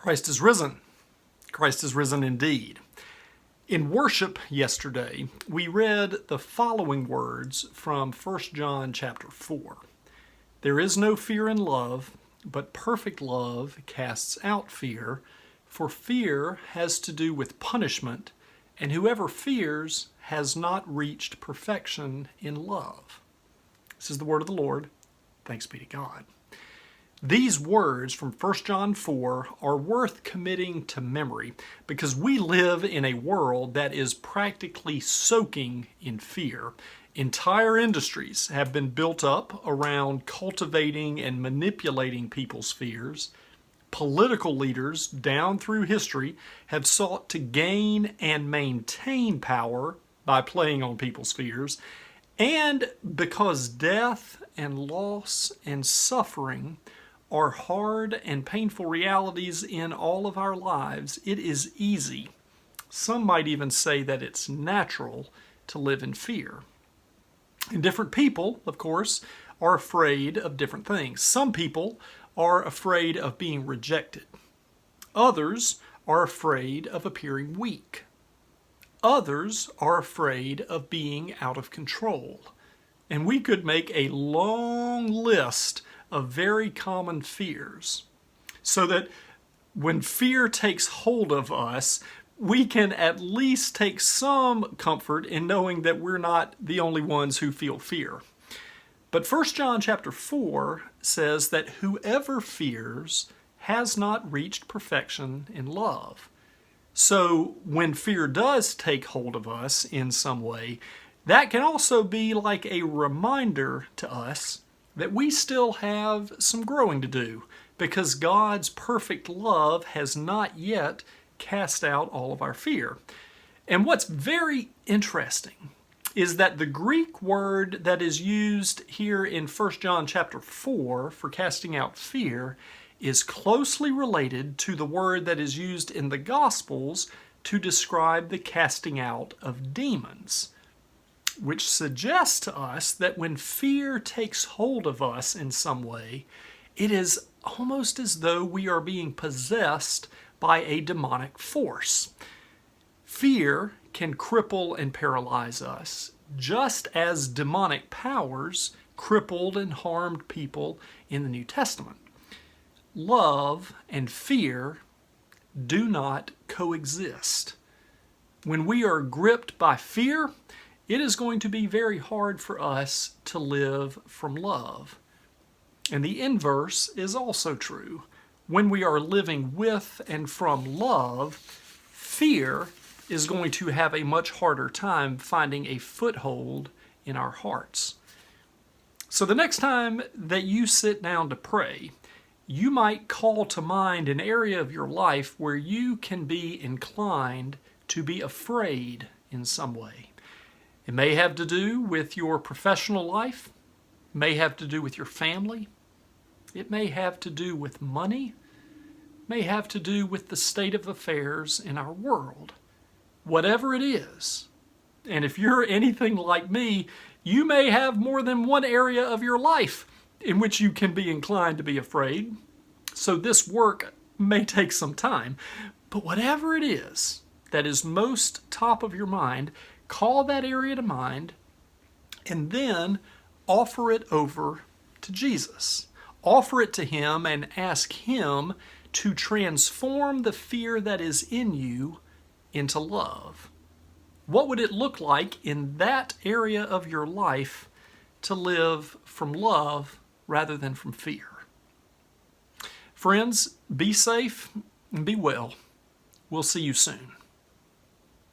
Christ is risen. Christ is risen indeed. In worship yesterday, we read the following words from 1 John chapter 4. There is no fear in love, but perfect love casts out fear, for fear has to do with punishment, and whoever fears has not reached perfection in love. This is the word of the Lord. Thanks be to God. These words from 1 John 4 are worth committing to memory because we live in a world that is practically soaking in fear. Entire industries have been built up around cultivating and manipulating people's fears. Political leaders down through history have sought to gain and maintain power by playing on people's fears. And because death and loss and suffering are hard and painful realities in all of our lives, it is easy, some might even say that it's natural, to live in fear. And different people, of course, are afraid of different things. Some people are afraid of being rejected. Others are afraid of appearing weak. Others are afraid of being out of control. And we could make a long list of very common fears, so that when fear takes hold of us, we can at least take some comfort in knowing that we're not the only ones who feel fear. But 1 John chapter 4 says that whoever fears has not reached perfection in love. So when fear does take hold of us in some way, that can also be like a reminder to us that we still have some growing to do because God's perfect love has not yet cast out all of our fear. And what's very interesting is that the Greek word that is used here in 1 John chapter 4 for casting out fear is closely related to the word that is used in the Gospels to describe the casting out of demons, which suggests to us that when fear takes hold of us in some way, it is almost as though we are being possessed by a demonic force. Fear can cripple and paralyze us, just as demonic powers crippled and harmed people in the New Testament. Love and fear do not coexist. When we are gripped by fear, it is going to be very hard for us to live from love. And the inverse is also true. When we are living with and from love, fear is going to have a much harder time finding a foothold in our hearts. So the next time that you sit down to pray, you might call to mind an area of your life where you can be inclined to be afraid in some way. It may have to do with your professional life, it may have to do with your family, it may have to do with money, it may have to do with the state of affairs in our world. Whatever it is, and if you're anything like me, you may have more than one area of your life in which you can be inclined to be afraid. So this work may take some time, but whatever it is that is most top of your mind, call that area to mind and then offer it over to Jesus. Offer it to Him and ask Him to transform the fear that is in you into love. What would it look like in that area of your life to live from love rather than from fear? Friends, be safe and be well. We'll see you soon.